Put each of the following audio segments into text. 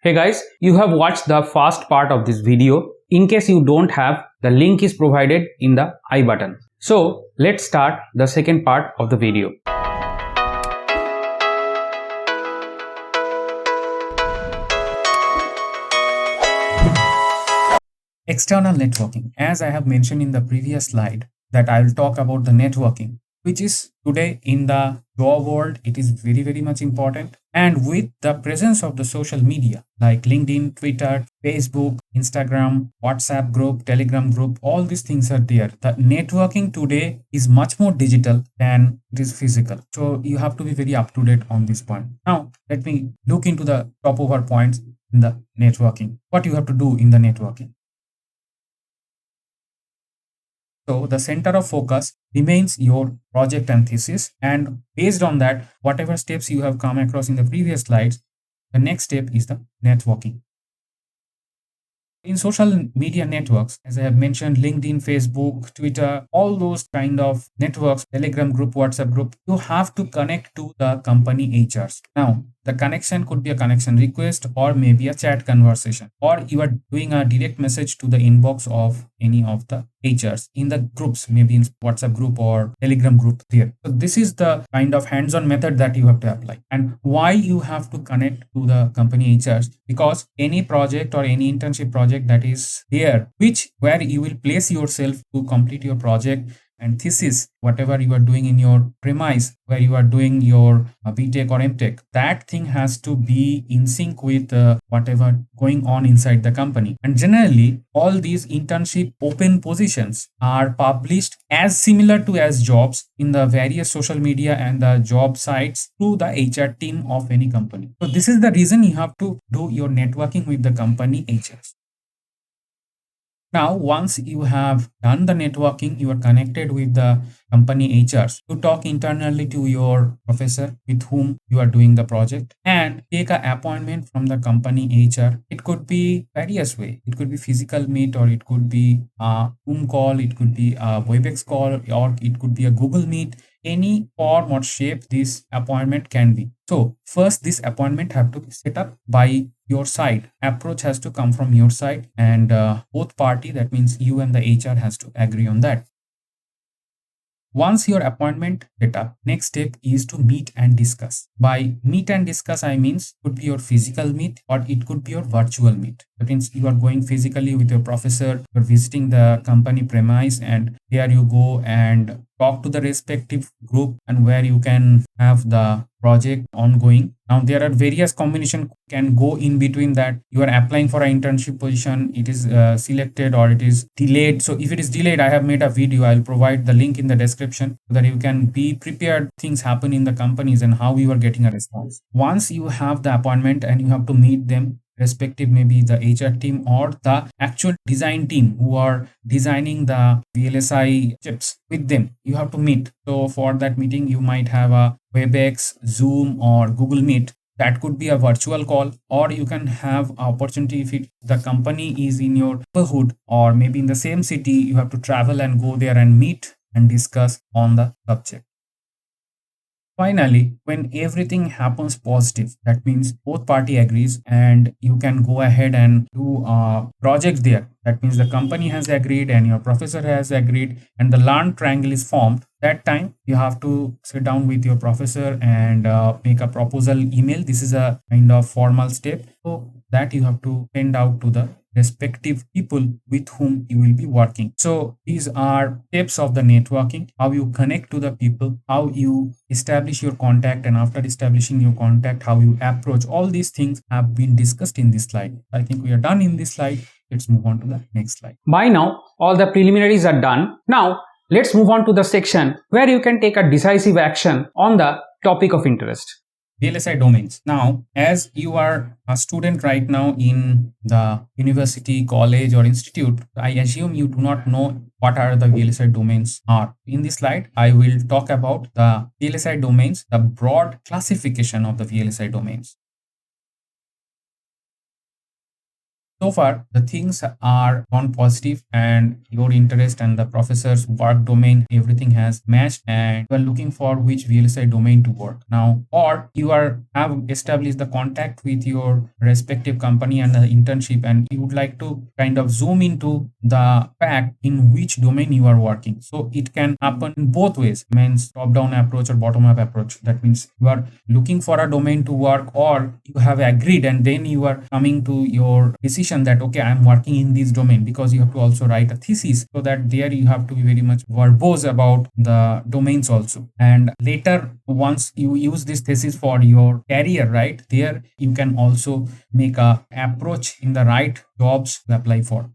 Hey guys, you have watched the first part of this video. In case you don't have, the link is provided in the I button. So let's start the second part of the video. External networking. As I have mentioned in the previous slide, that I will talk about the networking, which is today in the job world, it is very much important. And with the presence of the social media like LinkedIn, Twitter, Facebook, Instagram, WhatsApp group, Telegram group, all these things are there. The networking today is much more digital than it is physical. So you have to be very up to date on this point. Now, let me look into the top over points in the networking. What you have to do in the networking. So the center of focus remains your project and thesis, and based on that, whatever steps you have come across in the previous slides, the next step is the networking. In social media networks, as I have mentioned, LinkedIn, Facebook, Twitter, all those kind of networks, Telegram group, WhatsApp group, you have to connect to the company HRs. Now, the connection could be a connection request or maybe a chat conversation, or you are doing a direct message to the inbox of any of the HRs in the groups, maybe in WhatsApp group or Telegram group there. So this is the kind of hands-on method that you have to apply. And why you have to connect to the company HRs? Because any project or any internship project that is there, where you will place yourself to complete your project and thesis, whatever you are doing in your premise, where you are doing your BTech or MTech, that thing has to be in sync with whatever going on inside the company. And generally, all these internship open positions are published as similar to as jobs in the various social media and the job sites through the HR team of any company. So this is the reason you have to do your networking with the company HRs. Now, once you have done the networking, you are connected with the company HRs to talk internally to your professor with whom you are doing the project and take an appointment from the company HR. It could be various way. It could be physical meet, or it could be a Zoom call, it could be a WebEx call, or it could be a Google Meet. Any form or shape this appointment can be. So first, this appointment have to be set up by your side. Approach has to come from your side, and both party, that means you and the HR, has to agree on that. Once your appointment set up, next step is to meet and discuss. By meet and discuss, I means could be your physical meet or it could be your virtual meet. That means you are going physically with your professor, you're visiting the company premise, and here you go and talk to the respective group and where you can have the project ongoing. Now there are various combination can go in between that. You are applying for an internship position, it is selected or it is delayed. So if it is delayed, I have made a video. I'll provide the link in the description so that you can be prepared. Things happen in the companies and how you are getting a response. Once you have the appointment and you have to meet them, respective maybe the HR team or the actual design team who are designing the VLSI chips, with them you have to meet. So for that meeting you might have a WebEx, Zoom or Google Meet. That could be a virtual call, or you can have opportunity if the company is in your neighborhood or maybe in the same city, you have to travel and go there and meet and discuss on the subject. Finally, when everything happens positive, that means both party agrees and you can go ahead and do a project there. That means the company has agreed and your professor has agreed and the learn triangle is formed. That time you have to sit down with your professor and make a proposal email. This is a kind of formal step. So that you have to send out to the respective people with whom you will be working. So these are steps of the networking, how you connect to the people, how you establish your contact, and after establishing your contact, how you approach. All these things have been discussed in this slide. I think we are done in this slide. Let's move on to the next slide. By now, all the preliminaries are done. Now, let's move on to the section where you can take a decisive action on the topic of interest. VLSI domains. Now, as you are a student right now in the university, college or institute, I assume you do not know what are the VLSI domains are. In this slide, I will talk about the VLSI domains, the broad classification of the VLSI domains. So far, the things are gone positive and your interest and the professor's work domain, everything has matched and you are looking for which VLSI domain to work now, or you have established the contact with your respective company and the internship and you would like to kind of zoom into the fact in which domain you are working. So it can happen in both ways, means top down approach or bottom up approach. That means you are looking for a domain to work or you have agreed and then you are coming to your decision that okay, I'm working in this domain, because you have to also write a thesis, so that there you have to be very much verbose about the domains also. And later, once you use this thesis for your career, right, there you can also make a approach in the right jobs to apply for.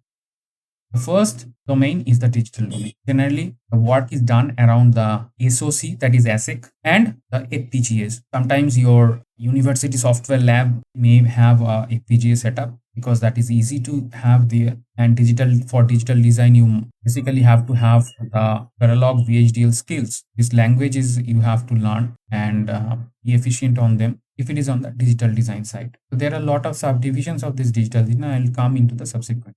The first domain is the digital domain. Generally, the work is done around the SOC, that is ASIC, and the FPGAs. Sometimes your university software lab may have a FPGA setup because that is easy to have there. And for digital design, you basically have to have the Verilog VHDL skills. These languages you have to learn and be efficient on them if it is on the digital design side. So there are a lot of subdivisions of this digital design. I'll come into the subsequent.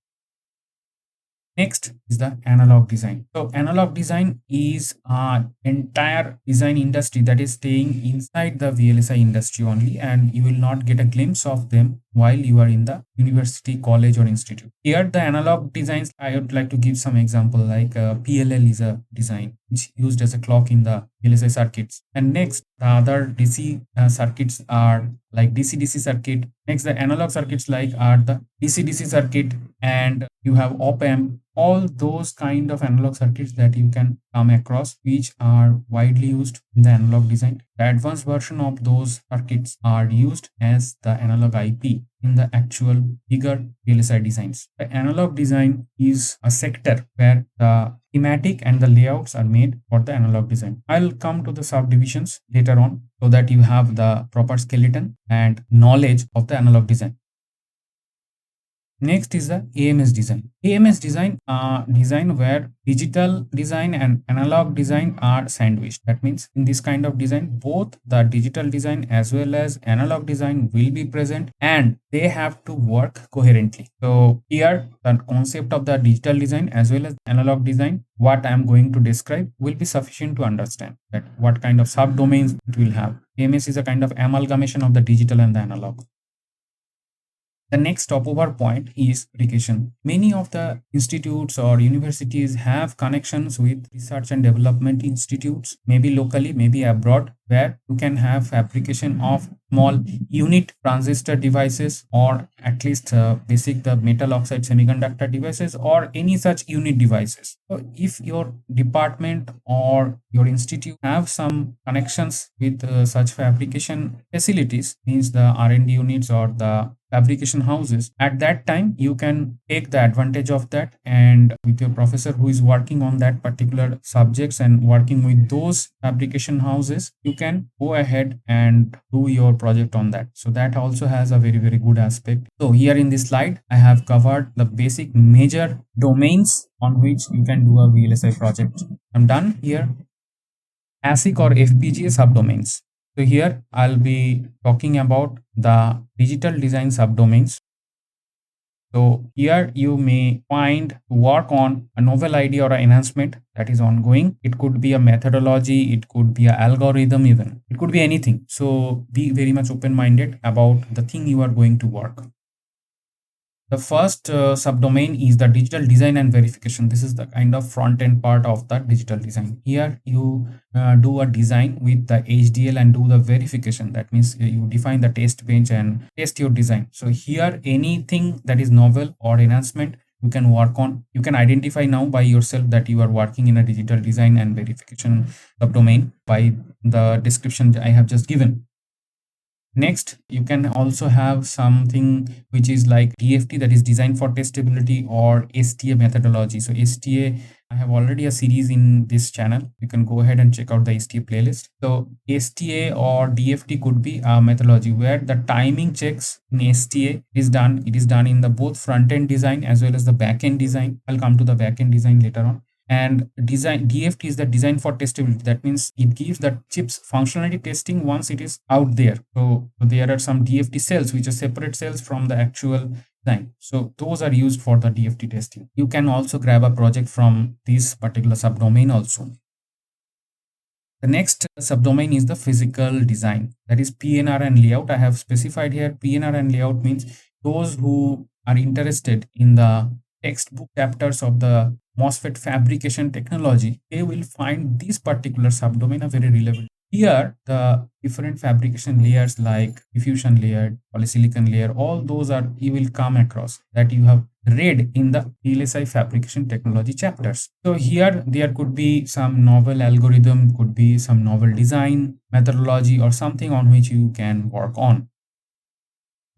Next is the analog design. So analog design is an entire design industry that is staying inside the VLSI industry only, and you will not get a glimpse of them while you are in the university, college or institute. Here the analog designs, I would like to give some example like PLL is a design which used as a clock in the VLSI circuits. And next the other DC circuits are like DC-DC circuit. Next the analog circuits like are the DC-DC circuit, and you have op-amp, all those kind of analog circuits that you can come across which are widely used in the analog design. The advanced version of those circuits are used as the analog IP in the actual bigger VLSI designs. The analog design is a sector where the schematic and the layouts are made for the analog design. I'll come to the subdivisions later on so that you have the proper skeleton and knowledge of the analog design. Next is the AMS design. AMS design, design where digital design and analog design are sandwiched. That means in this kind of design, both the digital design as well as analog design will be present and they have to work coherently. So here the concept of the digital design as well as analog design, what I am going to describe will be sufficient to understand that what kind of subdomains it will have. AMS is a kind of amalgamation of the digital and the analog. The next stopover point is application. Many of the institutes or universities have connections with research and development institutes, maybe locally, maybe abroad, where you can have fabrication of small unit transistor devices or at least basic the metal oxide semiconductor devices or any such unit devices. So if your department or your institute have some connections with such fabrication facilities, means the R&D units or the fabrication houses, at that time you can take the advantage of that, and with your professor who is working on that particular subjects and working with those fabrication houses, you can go ahead and do your project on that. So that also has a very good aspect. So here in this slide I have covered the basic major domains on which you can do a VLSI project. I'm done here. ASIC or FPGA subdomains. So here I'll be talking about the digital design subdomains. So here you may find work on a novel idea or an enhancement that is ongoing. It could be a methodology, it could be an algorithm, even it could be anything. So be very much open-minded about the thing you are going to work. The first subdomain is the digital design and verification. This is the kind of front end part of the digital design. Here you do a design with the HDL and do the verification. That means you define the test bench and test your design. So here anything that is novel or enhancement you can work on. You can identify now by yourself that you are working in a digital design and verification subdomain by the description I have just given. Next, you can also have something which is like DFT, that is design for testability, or STA methodology. So STA, I have already a series in this channel. You can go ahead and check out the STA playlist. So STA or DFT could be a methodology where the timing checks in STA is done. It is done in the both front end design as well as the back end design. I'll come to the back end design later on. And design DFT is the design for testability. That means it gives the chip's functionality testing once it is out there. So there are some DFT cells which are separate cells from the actual design. So those are used for the DFT testing. You can also grab a project from this particular subdomain also. The next subdomain is the physical design, that is PNR and layout. I have specified here PNR and layout means those who are interested in the textbook chapters of the MOSFET fabrication technology, they will find this particular subdomain a very relevant. Here, the different fabrication layers like diffusion layer, polysilicon layer, all those are you will come across that you have read in the VLSI fabrication technology chapters. So here there could be some novel algorithm, could be some novel design methodology or something on which you can work on.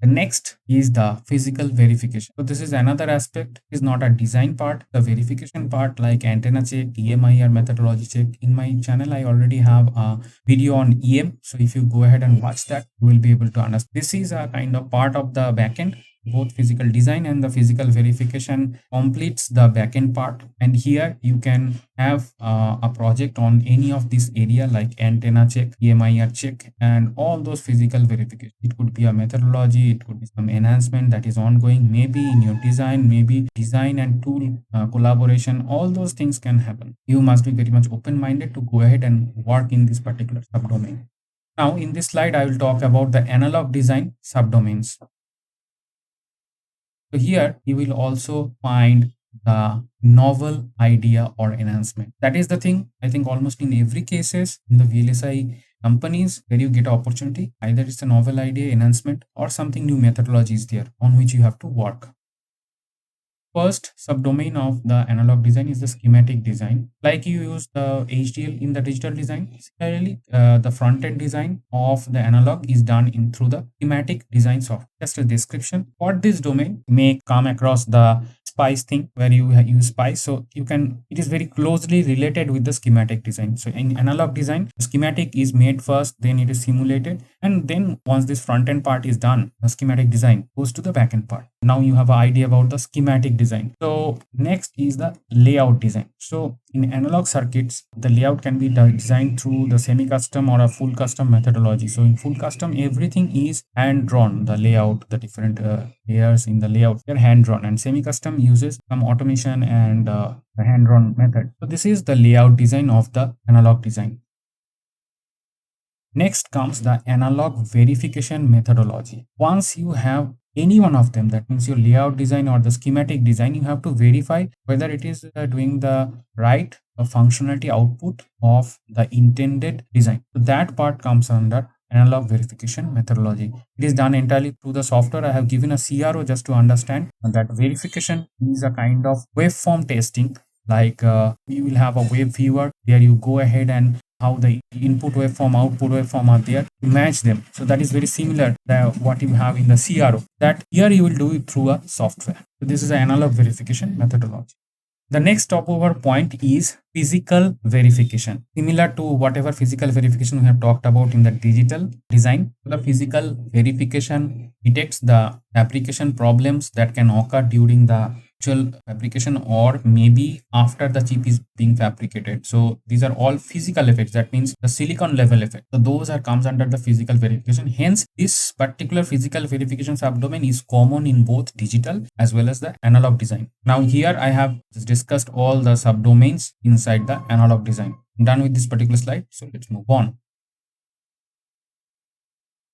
The next is the physical verification. So this is another aspect, is not a design part. The verification part like antenna check, EMIR methodology check. In my channel, I already have a video on EM. So if you go ahead and watch that, you will be able to understand. This is a kind of part of the backend. Both physical design and the physical verification completes the backend part. And here you can have a project on any of this area like antenna check, EMIR check, and all those physical verification. It could be a methodology, it could be some enhancement that is ongoing, maybe in your design, maybe design and tool collaboration. All those things can happen. You must be very much open-minded to go ahead and work in this particular subdomain. Now in this slide, I will talk about the analog design subdomains. So here you will also find the novel idea or enhancement. That is the thing, I think almost in every cases in the VLSI companies where you get opportunity, either it's a novel idea enhancement or something new methodology is there on which you have to work. First subdomain of the analog design is the schematic design. Like you use the HDL in the digital design, similarly the front-end design of the analog is done in through the schematic design software. Just a description for this domain may come across the SPICE thing where you use SPICE, so you can, it is very closely related with the schematic design. So in analog design, the schematic is made first, then it is simulated, and then once this front end part is done, the schematic design goes to the back end part. Now you have an idea about the schematic design. So next is the layout design. So in analog circuits, the layout can be designed through the semi-custom or a full custom methodology. So in full custom, everything is hand drawn. The layout, the different layers in the layout, they're hand drawn, and semi-custom uses some automation and the hand drawn method. So this is the layout design of the analog design. Next comes the analog verification methodology. Once you have any one of them, that means your layout design or the schematic design, you have to verify whether it is doing the right functionality output of the intended design. So that part comes under analog verification methodology. It is done entirely through the software. I have given a CRO just to understand that verification is a kind of waveform testing. Like you will have a wave viewer where you go ahead and how the input waveform, output waveform are there to match them. So that is very similar to what you have in the CRO. That here you will do it through a software. So this is an analog verification methodology. The next stopover point is physical verification. Similar to whatever physical verification we have talked about in the digital design, the physical verification detects the application problems that can occur during the actual fabrication or maybe after the chip is being fabricated. So these are all physical effects. That means the silicon level effect. So those are comes under the physical verification. Hence, this particular physical verification subdomain is common in both digital as well as the analog design. Now here I have discussed all the subdomains inside the analog design. I'm done with this particular slide. So let's move on.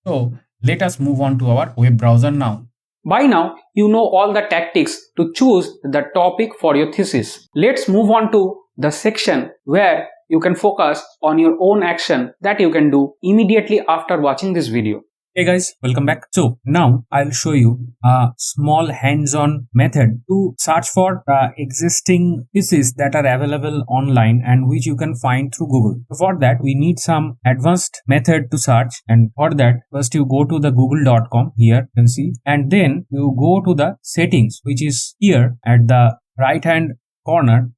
So let us move on to our web browser now. By now, you know all the tactics to choose the topic for your thesis. Let's move on to the section where you can focus on your own action that you can do immediately after watching this video. Hey guys, welcome back. So now I'll show you a small hands-on method to search for existing theses that are available online and which you can find through Google. So for that, we need some advanced method to search, and for that, first you go to the google.com, here you can see, and then you go to the settings, which is here at the right hand corner.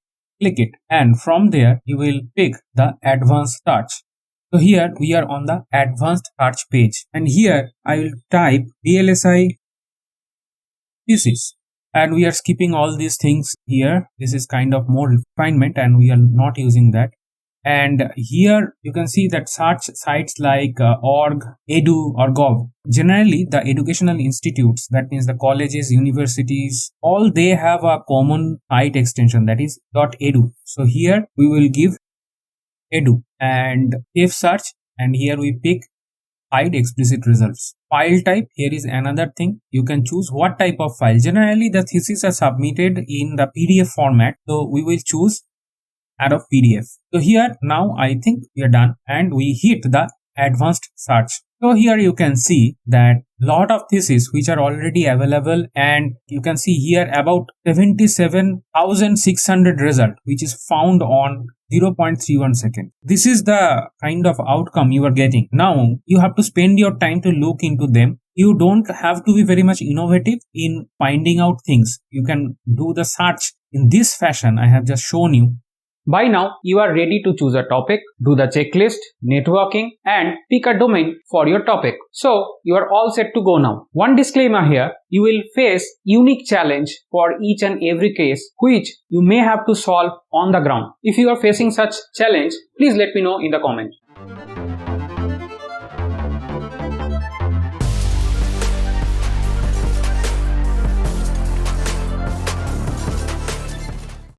Click it, and from there you will pick the advanced search. So here we are on the advanced search page, and here I will type VLSI thesis. and we are skipping all these things here. This is kind of more refinement and we are not using that. And here you can see that search sites like org, edu or gov, generally the educational institutes, that means the colleges, universities, all they have a common site extension, that is .edu. So here we will give edu and save search, and here we pick hide explicit results. File type, here is another thing. You can choose what type of file. Generally the theses are submitted in the PDF format, so we will choose out of PDF. So here now I think we are done, and we hit the advanced search. So here you can see that lot of theses which are already available, and you can see here about 77,600 result which is found on 0.31 second. This is the kind of outcome you are getting. Now you have to spend your time to look into them. You don't have to be very much innovative in finding out things. You can do the search in this fashion I have just shown you. By now, you are ready to choose a topic, do the checklist, networking, and pick a domain for your topic. So, you are all set to go now. One disclaimer here, you will face unique challenge for each and every case which you may have to solve on the ground. If you are facing such challenge, please let me know in the comment.